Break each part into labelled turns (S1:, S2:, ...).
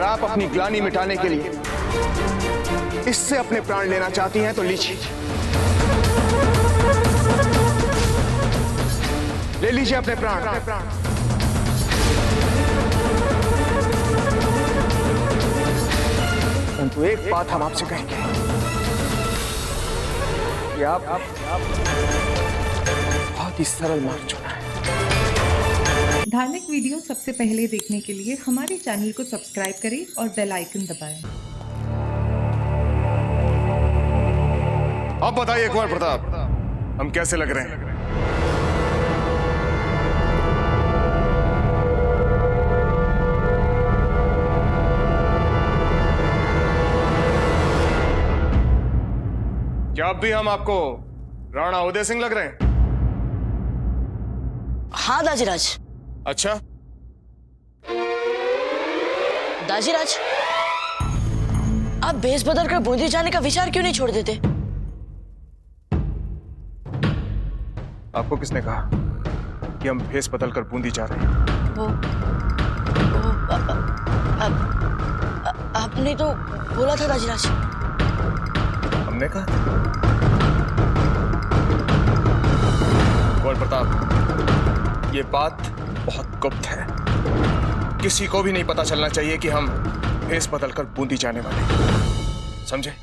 S1: अगर आप अपनी ग्लानि मिटाने के लिए इससे अपने प्राण लेना चाहती हैं तो लीजिए, ले लीजिए अपने प्राण। परंतु एक बात हम आपसे कहेंगे कि आप बहुत ही सरल मार्ग चुना है।
S2: धार्मिक वीडियो सबसे पहले देखने के लिए हमारे चैनल को सब्सक्राइब करें और बेल आइकन दबाएं।
S1: अब बताइए कुंवर प्रताप, हम कैसे लग रहे हैं? क्या अब भी हम आपको राणा उदय सिंह लग रहे हैं?
S3: हाँ दाजीराज।
S1: अच्छा,
S3: दाजीराज, आप भेष बदल कर बूंदी जाने का विचार क्यों नहीं छोड़ देते?
S1: आपको किसने कहा कि हम भेष बदल कर बूंदी जा रहे हैं?
S3: वो आपने तो बोला था दाजीराज।
S1: हमने कहा? कुंवर प्रताप, ये बात बहुत गुप्त है, किसी को भी नहीं पता चलना चाहिए कि हम भेष बदल कर बूंदी जाने वाले हैं, समझे?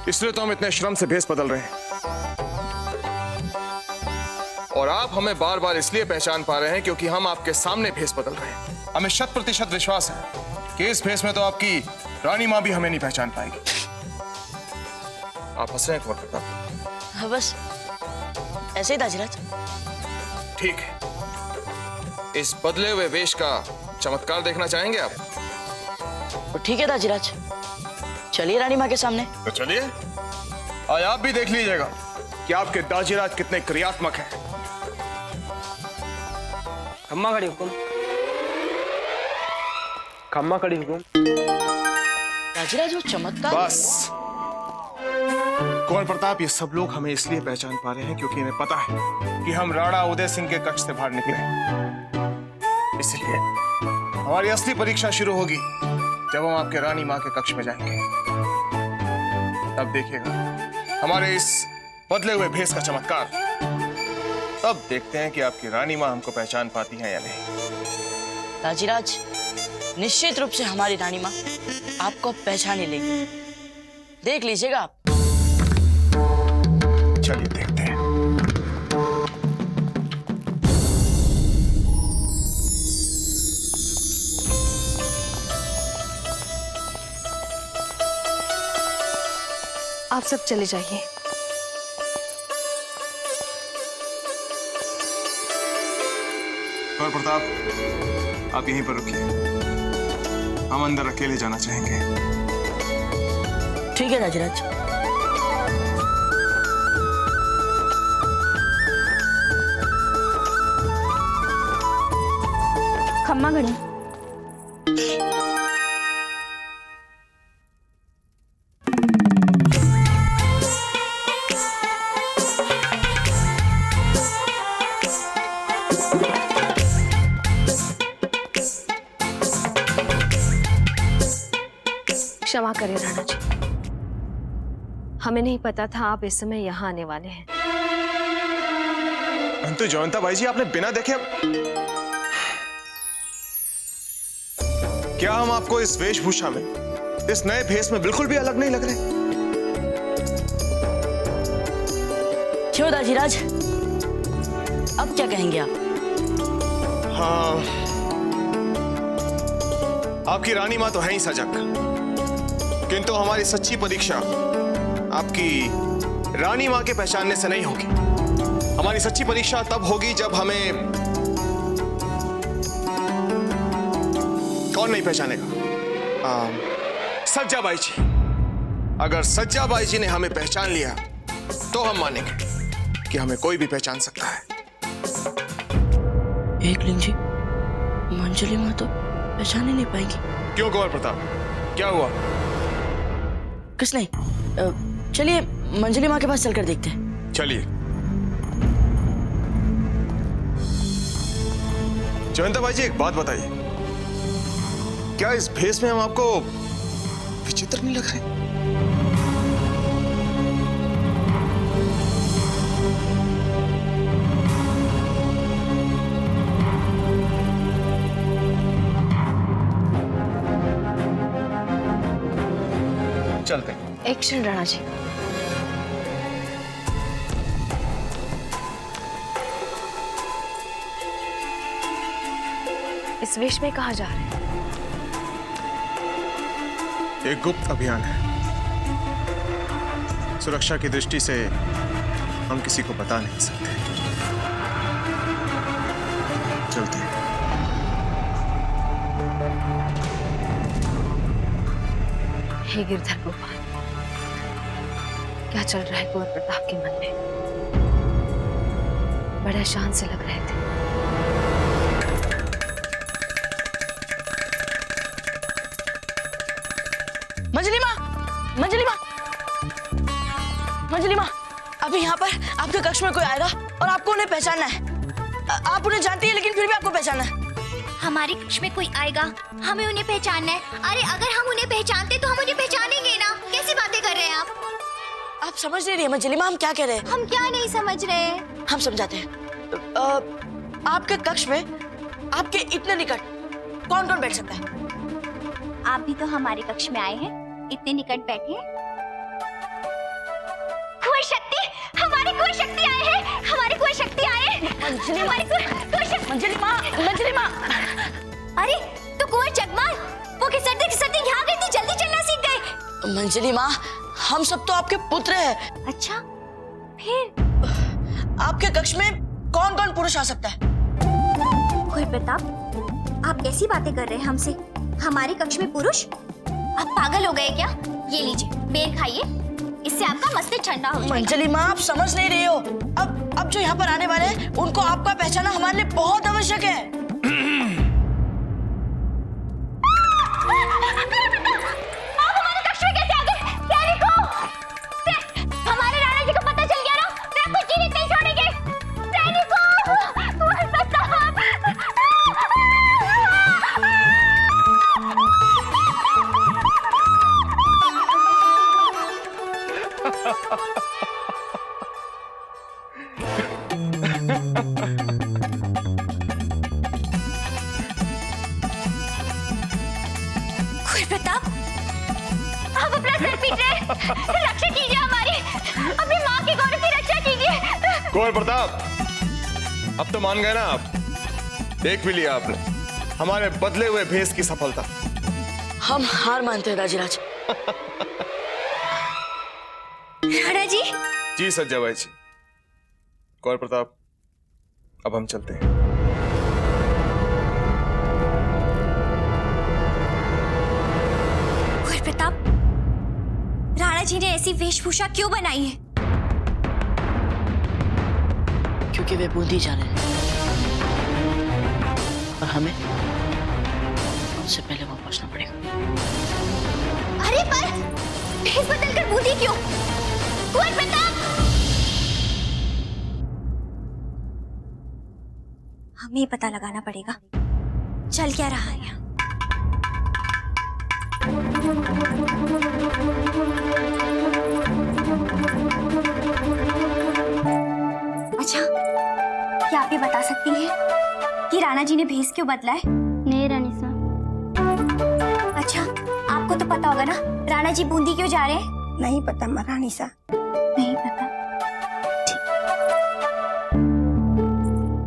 S1: इसलिए तो हम इतने श्रम से भेष बदल रहे हैं, और आप हमें बार बार इसलिए पहचान पा रहे हैं क्योंकि हम आपके सामने भेष बदल रहे हैं। हमें 100% विश्वास है कि इस भेष में तो आपकी रानी मां भी हमें नहीं पहचान पाएगी। आप हंस रहे हैं कुंवर प्रताप?
S3: हाँ, बस ऐसे ही दाजीराज।
S1: ठीक है, इस बदले हुए वेश का चमत्कार देखना चाहेंगे आप?
S3: तो ठीक है दाजीराज, चलिए रानी माँ के सामने।
S1: तो चलिए, आज आप भी देख लीजिएगा कि आपके दाजीराज कितने क्रियात्मक हैं।
S4: खम्मा खड़ी हुकुम, खम्मा खड़ी हुकुम।
S3: दाजीराज वो चमत्कार।
S1: बस कुंवर प्रताप, ये सब लोग हमें इसलिए पहचान पा रहे हैं क्योंकि इन्हें पता है कि हम राणा उदय सिंह के कक्ष से बाहर निकले हैं। इसलिए हमारी असली परीक्षा शुरू होगी जब हम आपके रानी मां के कक्ष में जाएंगे। तब देखिएगा हमारे इस बदले हुए भेष का चमत्कार। तब देखते हैं कि आपकी रानी मां हमको पहचान पाती हैं या नहीं।
S3: दाजीराज, निश्चित रूप से हमारी रानी माँ आपको पहचान ही लेगी, देख लीजिएगा आप।
S1: चलिए देखते हैं।
S5: आप सब चले जाइए।
S1: कुंवर प्रताप, आप यहीं पर रुकिए, हम अंदर अकेले जाना चाहेंगे।
S3: ठीक है दाजीराज।
S5: खम्मा घड़ी। क्षमा करें राणा जी, हमें नहीं पता था आप इस समय यहाँ आने वाले हैं।
S1: परंतु जयवंता बाई जी, आपने बिना देखे क्या हम आपको इस वेशभूषा में, इस नए भेष में बिल्कुल भी अलग नहीं लग रहे?
S3: क्यों दाजीराज, अब क्या कहेंगे आप?
S1: हाँ, आपकी रानी मां तो है ही सजग, किंतु हमारी सच्ची परीक्षा आपकी रानी मां के पहचानने से नहीं होगी। हमारी सच्ची परीक्षा तब होगी जब हमें कौन नहीं पहचानेगा? सज्जा बाई जी। अगर सज्जा बाई जी ने हमें पहचान लिया तो हम मानेंगे कि हमें कोई भी पहचान सकता है।
S3: एक लिंग जी, मंजली माँ तो पहचान ही नहीं पाएंगी।
S1: क्यों कुंवर प्रताप, क्या हुआ?
S3: कुछ नहीं, चलिए मंजली माँ के पास चलकर देखते हैं।
S1: चलिए। जयंता भाई जी, एक बात बताइए, क्या इस भेस में हम आपको विचित्र नहीं लग रहे? चलते हैं।
S3: एक क्षण राणा जी।
S5: इस वेश में कहाँ जा रहे हैं?
S1: एक गुप्त अभियान है। सुरक्षा की दृष्टि से हम किसी को बता नहीं सकते। चलते हैं।
S5: हे गिरधर गोपाल, क्या चल रहा है कुंवर प्रताप के मन में? बड़े शांत से लग रहे थे।
S3: मंजली माँ, मंजली माँ, मंजली माँ, अभी यहाँ पर आपके कक्ष में कोई आएगा और आपको उन्हें पहचानना है। आप उन्हें जानती है लेकिन फिर भी आपको पहचानना है।
S6: हमारे कक्ष में कोई आएगा, हमें उन्हें पहचानना है। अरे अगर हम उन्हें पहचानते तो हम उन्हें पहचानेंगे ना। कैसी बातें कर रहे हैं आप?
S3: आप समझ नहीं रही है मंजली माँ, हम क्या कह रहे हैं?
S6: हम क्या नहीं समझ रहे हैं?
S3: हम समझाते हैं। आपके कक्ष में आपके इतने निकट कौन कौन बैठ सकता है?
S6: आप भी तो हमारे कक्ष में आए हैं, इतने निकट बैठे हैं। कुंवर शक्ति, हमारी कुंवर शक्ति आए हैं, हमारी कुंवर शक्ति आए हैं।
S3: मंजली माँ, मंजली माँ, मंजली माँ।
S6: अरे तो कुंवर जगमाल, वो खिसकते यहाँ गई थी, जल्दी चलना सीख गए।
S3: मंजली माँ, हम सब तो आपके पुत्र हैं।
S6: अच्छा, फिर
S3: आपके कक्ष में कौन कौन पुरुष आ सकता है?
S6: कुंवर प्रताप, आप कैसी बातें कर रहे हैं हमसे? हमारे कक्ष में पुरुष? आप पागल हो गए क्या? ये लीजिए, बेर खाइए, इससे आपका मस्तिष्क ठंडा हो जाएगा।
S3: मंजली माँ, आप समझ नहीं रहे हो। अब जो यहाँ पर आने वाले हैं, उनको आपका पहचानना हमारे लिए बहुत आवश्यक है।
S6: आप हमारे कक्ष में कैसे आ गए? सैनिकों! हमारे राणा जी को पता चल गया ना, तो आपको जीवित नहीं छोड़ेंगे। सैनिकों! कुंवर प्रताप! कुंवर प्रताप, आप अपना सर पीट रहे हैं। रक्षा कीजिए हमारी, अपनी माँ के गौरव की रक्षा कीजिए।
S1: कुंवर प्रताप, अब तो मान गए ना आप? देख भी लिया आपने हमारे बदले हुए भेस की सफलता।
S3: हम हार मानते हैं राजीराज।
S6: राणा जी,
S1: जी सज्जाबाई जी। कुंवर प्रताप, अब हम चलते हैं।
S6: कुंवर प्रताप, राणा जी ने ऐसी वेशभूषा क्यों बनाई है?
S3: क्योंकि वे बूंदी जा रहे हैं और हमें उससे पहले वहां पहुंचना पड़ेगा।
S6: अरे पर भेष बदलकर बूंदी क्यों? कुंवर प्रताप, हमें पता लगाना पड़ेगा चल क्या रहा है यहाँ। अच्छा, क्या आप ये बता सकती हैं कि राणा जी ने भेष क्यों बदला है?
S7: नहीं रानी साहब।
S6: अच्छा, आपको तो पता होगा ना राणा जी बूंदी क्यों जा रहे हैं?
S7: नहीं पता महारानी साहब।
S6: नहीं पता।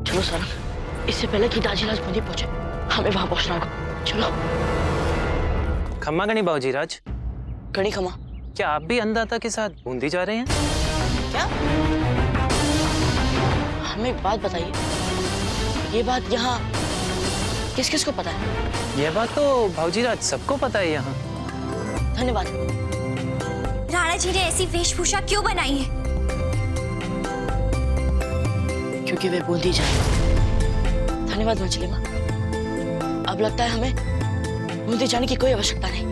S3: चलो सर, इससे पहले कि राजीराज बूंदी पहुंचे, हमें वहां पहुंचना होगा। चलो।
S4: खम्मा गणी बाबूजी राज,
S3: गणी खमा।
S4: क्या आप भी अन्नदाता के साथ बूंदी जा रहे हैं?
S3: क्या? हमें एक बात बताइए, ये बात यहाँ किस किस को पता है?
S4: यह बात तो बाबूजी राज सबको पता है यहाँ।
S3: धन्यवाद।
S6: राणा जी ने ऐसी वेशभूषा क्यों बनाई है?
S3: क्योंकि वे बूंदी जा रहे हैं। धन्यवाद मंजली माँ। अब लगता है हमें बूंदी जाने की कोई आवश्यकता नहीं।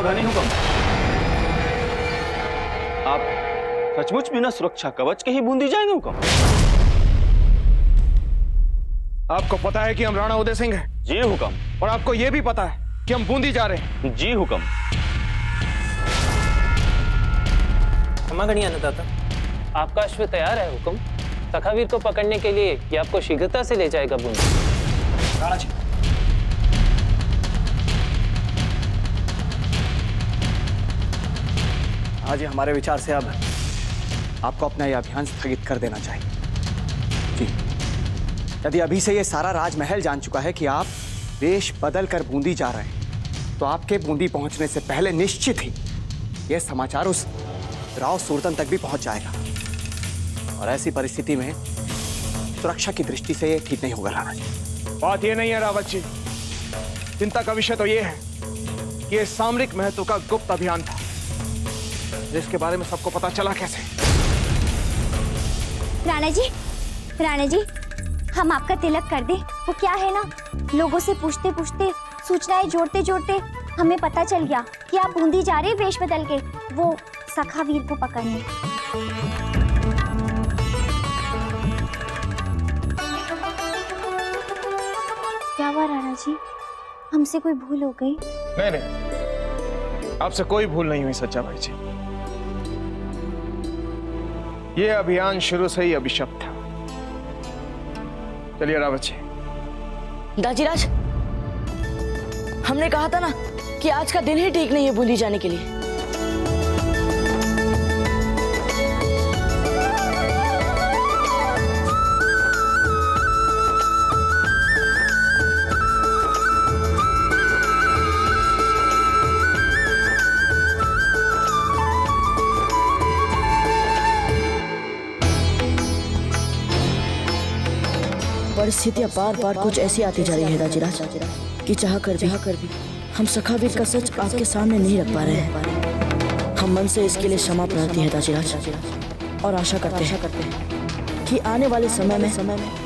S8: महाघनी हुक्म। आप सचमुच बिना सुरक्षा कवच के ही बूंदी जाएंगे हुक्म?
S1: आपको पता है कि हम राणा उदय सिंह हैं
S8: जी हुक्म।
S1: और आपको यह भी पता है कि हम बूंदी जा रहे हैं।
S8: जी हुक्म।
S4: खम्मा गणी अन्नदाता, आपका अश्व तैयार है हुक्म। सखावीर को पकड़ने के लिए ये आपको शीघ्रता से ले जाएगा बूंदी।
S1: राणा जी,
S9: आज हमारे विचार से अब आपको अपना यह अभियान स्थगित कर देना चाहिए। जी, यदि अभी से ये सारा राजमहल जान चुका है कि आप वेश बदल कर बूंदी जा रहे हैं, तो आपके बूंदी पहुंचने से पहले निश्चित ही यह समाचार उस राव सूरतन तक भी पहुंच जाएगा। और ऐसी परिस्थिति में सुरक्षा की दृष्टि से ये ठीक नहीं होगा राणा जी।
S1: बात ये नहीं है रावत जी, चिंता का विषय तो ये है कि ये सामरिक महत्व का गुप्त अभियान था, जिसके बारे में सबको पता चला कैसे?
S6: राणा जी, हम आपका तिलक कर दें। वो क्या है ना, लोगों से पूछते पूछते, सूचनाएं जोड़ते जोड़ते हमें पता चल गया कि आप बूंदी जा रहे हैं वेश बदल के, वो सखावीर को पकड़ने। क्या हुआ राणा जी, हमसे कोई भूल हो गई?
S1: नहीं, आपसे कोई भूल नहीं हुई सच्चा भाई जी। ये अभियान शुरू से ही अभिशप्त था। चलिए रावत जी।
S3: दाजीराज, हमने कहा था ना कि आज का दिन ही ठीक नहीं है बूंदी जाने के लिए। परिस्थितियां बार बार कुछ ऐसी आती जा रही है दाजीराज कि चाह कर भी हम सखावीर का सच आपके सामने नहीं रख पा रहे हैं। हम मन से इसके लिए क्षमा प्रार्थी है दाजीराज, और आशा करते हैं कि आने वाले समय में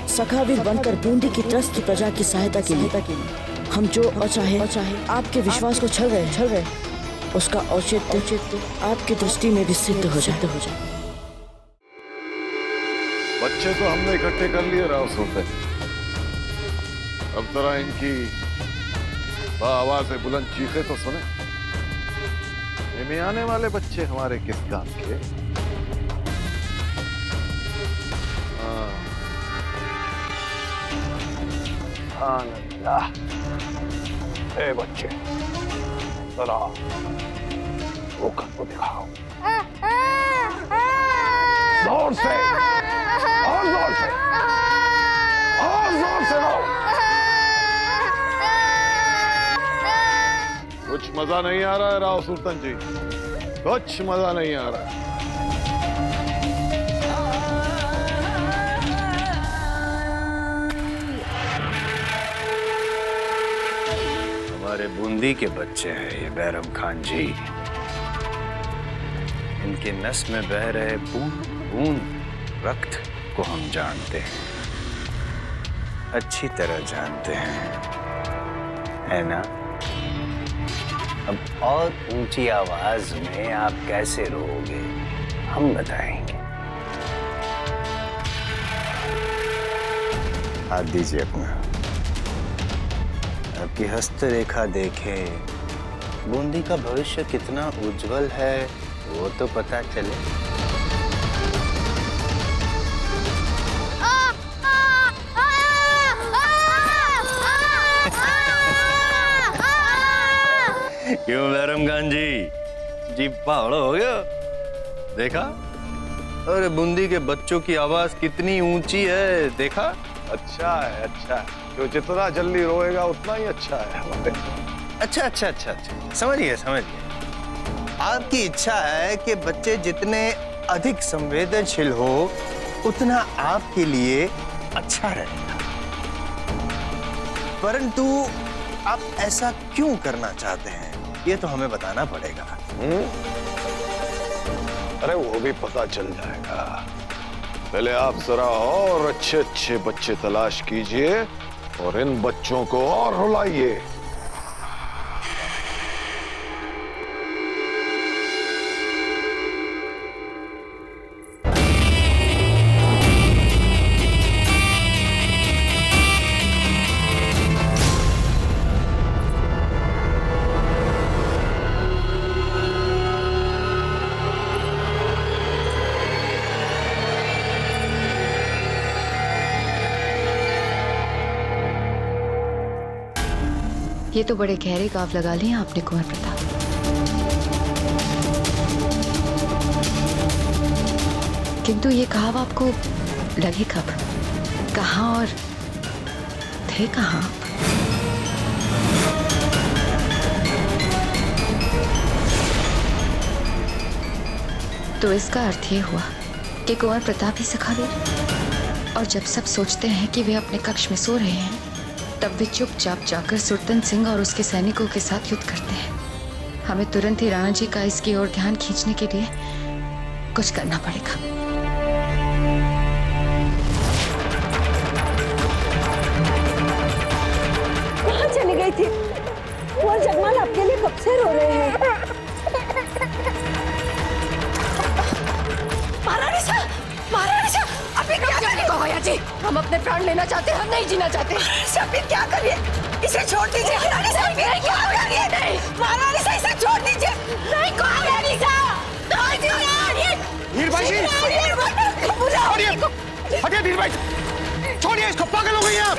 S3: सखावीर बनकर बूंदी की त्रस्त प्रजा की सहायता के लिए हम जो अचाहे आपके विश्वास को छल रहे उसका औचित्य आपकी दृष्टि में भी सिद्ध हो जाए।
S10: बच्चे तो हमने इकट्ठे कर लिए राव सूरतन। अब जरा इनकी आवाज से बुलंद चीखे तो सुने। इनमें आने वाले बच्चे हमारे किस काम के?
S1: ए बच्चे, जरा वो कर को दिखाओ। जोर से, और जोर से, और जोर से रो।
S10: कुछ मजा नहीं आ रहा है राव सूरतन जी, कुछ मजा नहीं आ रहा है।
S11: हमारे बूंदी के बच्चे हैं ये बैरम खान जी। इनके नस में बह रहे बूंद बूंद रक्त को हम जानते हैं, अच्छी तरह जानते हैं, है ना? अब और ऊंची आवाज में आप कैसे रोओगे हम बताएंगे। हाथ दीजिए अपना, आपकी हस्तरेखा देखें, बूंदी का भविष्य कितना उज्जवल है वो तो पता चले। क्यों बैरम खान जी पहाड़ हो गया? देखा? अरे बूंदी के बच्चों की आवाज कितनी ऊंची है, देखा?
S10: अच्छा है, अच्छा है। जो जितना जल्दी रोएगा उतना ही अच्छा है हमारे।
S11: अच्छा, समझिए। आपकी इच्छा है कि बच्चे जितने अधिक संवेदनशील हो उतना आपके लिए अच्छा रहेगा, परंतु आप ऐसा क्यों करना चाहते हैं ये तो हमें बताना पड़ेगा।
S10: अरे वो भी पता चल जाएगा। पहले आप जरा और अच्छे अच्छे बच्चे तलाश कीजिए और इन बच्चों को और रुलाइए।
S5: ये तो बड़े गहरे घाव लगा लिए आपने कुंवर प्रताप। किंतु ये घाव आपको लगे कब, कहाँ और थे कहाँ आप? तो इसका अर्थ ये हुआ कि कुंवर प्रताप ही सखावीर, और जब सब सोचते हैं कि वे अपने कक्ष में सो रहे हैं, तब वे चुपचाप जाकर सुरतन सिंह और उसके सैनिकों के साथ युद्ध करते हैं। हमें तुरंत ही राणा जी का इसकी ओर ध्यान खींचने के लिए कुछ करना पड़ेगा।
S3: कहाँ चली गई थी? वो जगमाल आपके लिए कब से रो रहे हैं।
S5: अभी क्या करने को होया जी? हम अपने प्राण लेना चाहते हैं, हम नहीं जीना चाहते।
S3: अभी क्या करिए? इसे छोड़ दीजिए। महारानी साहब, क्या करिए? नहीं, महारानी साहब, इसे छोड़ दीजिए। नहीं, महारानी साहब,
S1: धीर भाई जी, हटिए धीर भाई, छोड़िए इसको, पागल हो गई आप।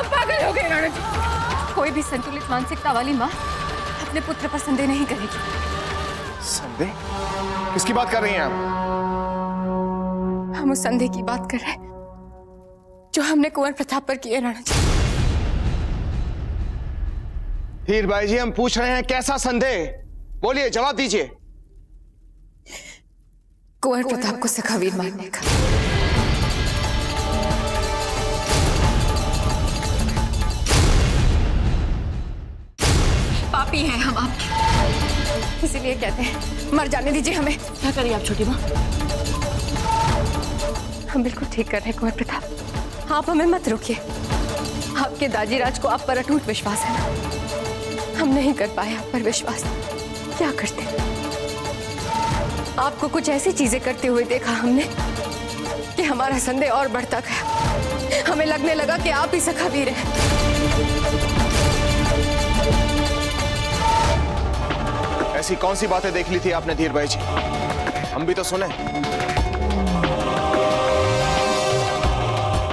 S5: पागल हो गए राणा जी। कोई भी संतुलित मानसिकता वाली माँ अपने पुत्र पर संदेह नहीं करेगी।
S1: संदेह? किसकी बात कर रही हैं आप?
S5: हम उस संदेह की बात कर रहे हैं जो हमने कुंवर प्रताप पर किए राणा जी।
S1: हीर भाई जी, हम पूछ रहे हैं कैसा संदेह? बोलिए, जवाब दीजिए।
S5: कुंवर प्रताप को सखावीर मानने का। पापी हैं हम आपके, इसीलिए कहते हैं मर जाने दीजिए हमें।
S3: क्या करिए आप छोटी माँ?
S5: हम बिल्कुल ठीक कर रहे हैं कुंवर प्रताप, आप हमें मत रोकिए। आपके दाजीराज को आप पर अटूट विश्वास है ना, हम नहीं कर पाए आप पर विश्वास। क्या करते? आपको कुछ ऐसी चीजें करते हुए देखा हमने कि हमारा संदेह और बढ़ता गया। हमें लगने लगा कि आप ही सखावीर हैं।
S1: ऐसी कौन सी बातें देख ली थी आपने धीर भाई जी? हम भी तो सुने।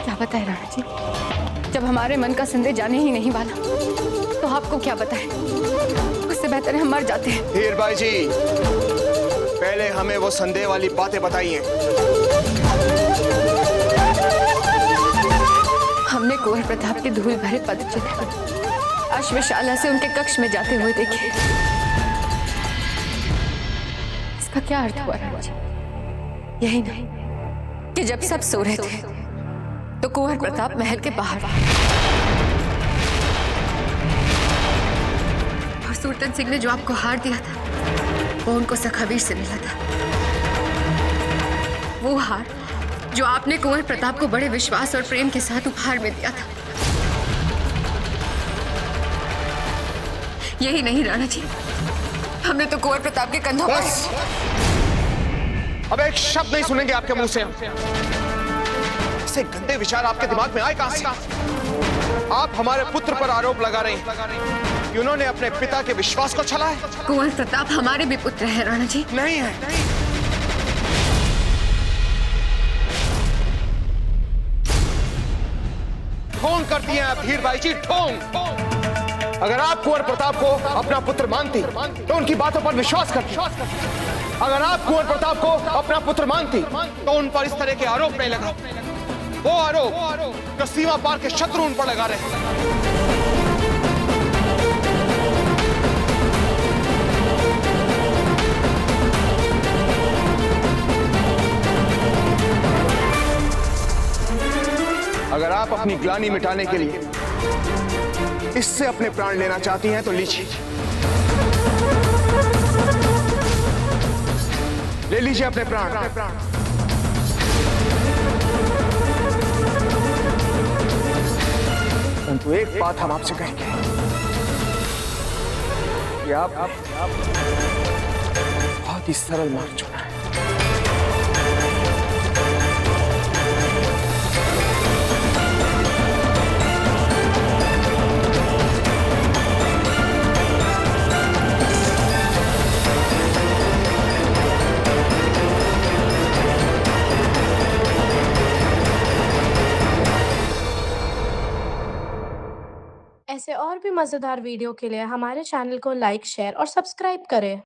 S5: क्या बताए राणा जी? जब हमारे मन का संदेह जाने ही नहीं वाला तो आपको क्या बताए? उससे बेहतर है हम मर जाते हैं।
S1: धीर भाई जी, पहले हमें वो संदेह वाली बातें बताइए।
S5: हमने कुंवर प्रताप के धूल भरे पद चले अश्वशाला से उनके कक्ष में जाते हुए देखे। इसका क्या अर्थ हुआ राणा जी? यही नहीं कि जब सब सो रहे थे तो कुंवर प्रताप महल के बाहर और सुरतन सिंह ने जो आपको हार दिया था वो उनको सखावीर से मिला था। वो हार जो आपने कुंवर प्रताप को बड़े विश्वास और प्रेम के साथ उपहार में दिया था। यही नहीं राणा जी, हमने तो कुंवर प्रताप के कंधों पर।
S1: अब एक शब्द नहीं सुनेंगे आपके मुंह से। ऐसे गंदे विचार आपके दिमाग में आए कहां से? आप हमारे पुत्र पर आरोप लगा रहे हैं कि उन्होंने अपने पिता के विश्वास को छला है।
S5: कुंवर प्रताप हमारे भी पुत्र है राणा जी।
S1: नहीं है। ढोंग करती हैं आप धीर भाई जी, ढोंग। अगर आप कुंवर प्रताप को अपना पुत्र मानती तो उनकी बातों पर विश्वास करती। अगर आप कुंवर प्रताप को अपना पुत्र मानती तो उन पर इस तरह के आरोप नहीं लगा। वो आरोप जो सीमा पार के शत्रु उन पर लगा रहे हैं। अगर आप अपनी ग्लानि मिटाने के लिए इससे अपने प्राण लेना चाहती हैं तो लीजिए, ले लीजिए अपने प्राण। परंतु एक बात हम आपसे कहेंगे कि आप बहुत ही सरल मार्ग चुना है।
S12: ऐसे और भी मज़ेदार वीडियो के लिए हमारे चैनल को लाइक, शेयर और सब्सक्राइब करें।